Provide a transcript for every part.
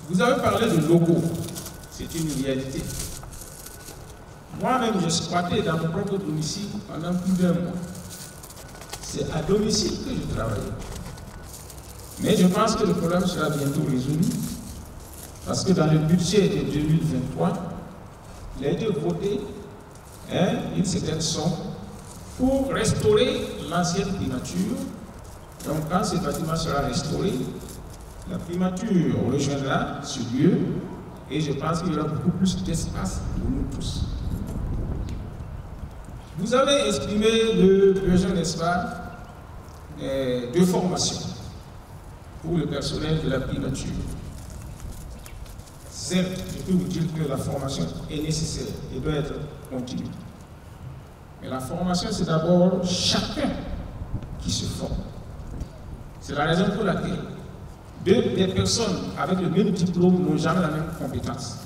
Vous avez parlé de locaux, c'est une réalité. Moi-même, j'ai squatté dans mon propre domicile pendant plus d'1 mois. C'est à domicile que je travaillais. Mais je pense que le problème sera bientôt résolu, parce que dans le budget de 2023, il a été voté une certaine somme pour restaurer l'ancienne primature. Donc quand ce bâtiment sera restauré, la primature rejoindra ce lieu et je pense qu'il y aura beaucoup plus d'espace pour nous tous. Vous avez exprimé le besoin, n'est-ce pas, de formation pour le personnel de la primature. Certes, je peux vous dire que la formation est nécessaire et doit être continue. Mais la formation, c'est d'abord chacun qui se forme. C'est la raison pour laquelle des personnes avec le même diplôme n'ont jamais la même compétence.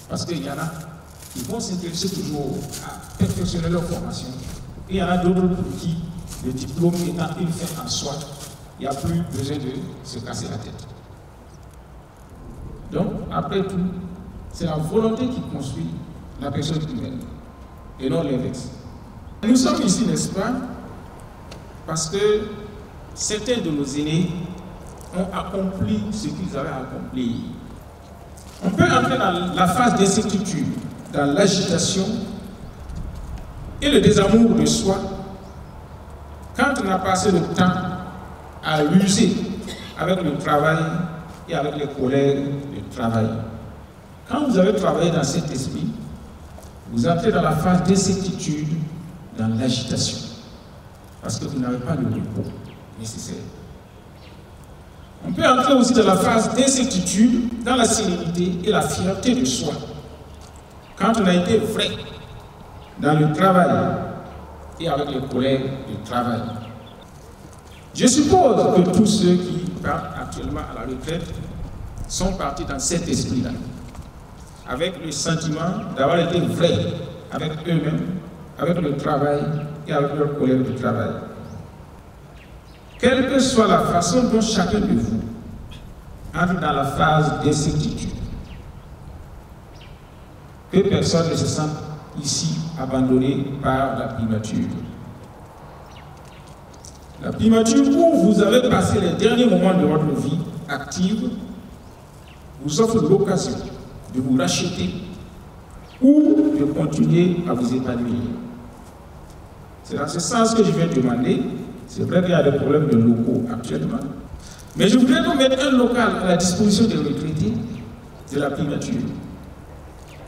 Parce qu'il y en a qui vont s'intéresser toujours à perfectionner leur formation. Et il y en a d'autres pour qui le diplôme étant une fin en soi, il n'y a plus besoin de se casser la tête. Donc, après tout, c'est la volonté qui construit la personne humaine, et non l'inverse. Nous sommes ici, n'est-ce pas, parce que certains de nos aînés ont accompli ce qu'ils avaient à accomplir. On peut entrer dans la phase d'incertitude, dans l'agitation et le désamour de soi quand on a passé le temps à user avec le travail et avec les collègues de travail. Quand vous avez travaillé dans cet esprit, vous entrez dans la phase d'incertitude, dans l'agitation, parce que vous n'avez pas le repos nécessaire. On peut entrer aussi dans la phase d'incertitude, dans la sérénité et la fierté de soi, quand on a été vrai dans le travail et avec les collègues de travail. Je suppose que tous ceux qui partent actuellement à la retraite sont partis dans cet esprit-là, avec le sentiment d'avoir été vrais avec eux-mêmes, avec le travail et avec leurs collègues de travail. Quelle que soit la façon dont chacun de vous entre dans la phase d'incertitude, que personne ne se sente ici abandonné par la primature. La primature où vous avez passé les derniers moments de votre vie active vous offre l'occasion de vous racheter ou de continuer à vous épanouir. C'est dans ce sens que je viens demander. C'est vrai qu'il y a des problèmes de locaux actuellement, mais je voudrais nous mettre un local à la disposition des retraités de la primature,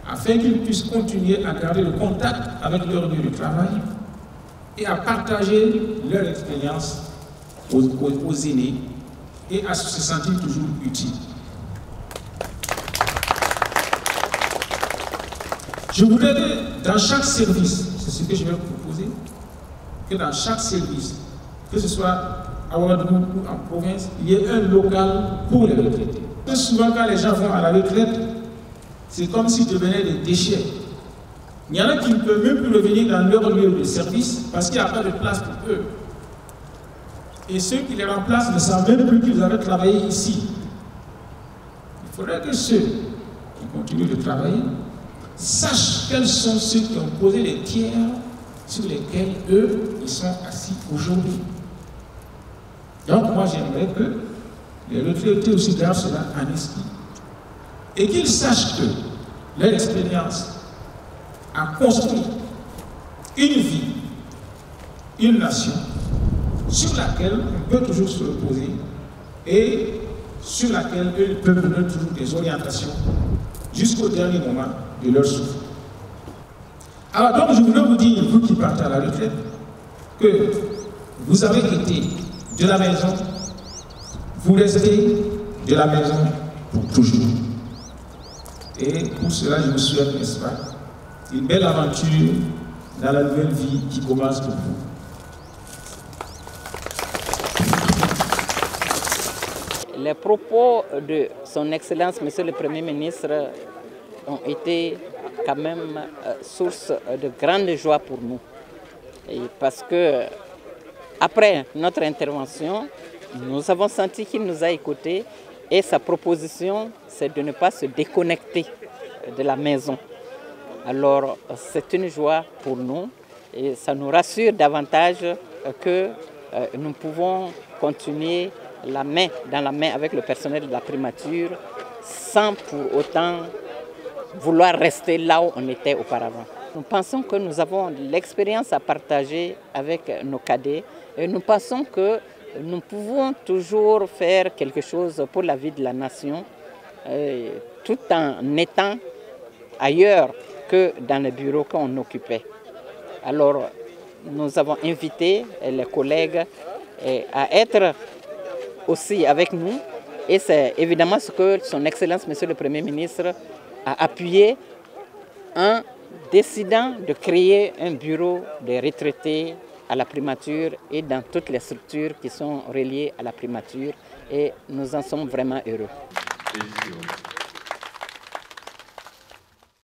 afin qu'ils puissent continuer à garder le contact avec leur lieu de travail et à partager leur expérience aux aînés et à se sentir toujours utiles. Je voudrais que dans chaque service, c'est ce que je vais vous proposer, que dans chaque service, que ce soit à Ouagadougou ou en province, il y ait un local pour les retraités. Parce que souvent, quand les gens vont à la retraite, c'est comme s'ils devenaient des déchets. Il y en a qui ne peuvent même plus revenir dans leur lieu de service parce qu'il n'y a pas de place pour eux. Et ceux qui les remplacent ne savent même plus qu'ils avaient travaillé ici. Il faudrait que ceux qui continuent de travailler sachent quels sont ceux qui ont posé les pierres sur lesquels eux, ils sont assis aujourd'hui. Donc moi j'aimerais que les retraités aussi gardent cela en esprit. Et qu'ils sachent que leur expérience a construit une vie, une nation, sur laquelle on peut toujours se reposer et sur laquelle eux peuvent donner toujours des orientations jusqu'au dernier moment de leur souffle. Alors donc je voulais vous dire, vous qui partez à la retraite, que vous avez été de la maison, vous restez de la maison pour toujours. Et pour cela, je vous souhaite, n'est-ce pas, une belle aventure dans la nouvelle vie qui commence pour vous. Les propos de son Excellence, Monsieur le Premier ministre, ont été quand même source de grande joie pour nous. Et parce que, après notre intervention, nous avons senti qu'il nous a écoutés Et sa proposition, c'est de ne pas se déconnecter de la maison. Alors, c'est une joie pour nous et ça nous rassure davantage que nous pouvons continuer la main dans la main avec le personnel de la primature sans pour autant vouloir rester là où on était auparavant. Nous pensons que nous avons l'expérience à partager avec nos cadets et nous pensons que nous pouvons toujours faire quelque chose pour la vie de la nation tout en étant ailleurs que dans les bureaux qu'on occupait. Alors, nous avons invité les collègues à être aussi avec nous et c'est évidemment ce que son Excellence, Monsieur le Premier ministre, a appuyé en décidant de créer un bureau des retraités à la primature et dans toutes les structures qui sont reliées à la primature et nous en sommes vraiment heureux.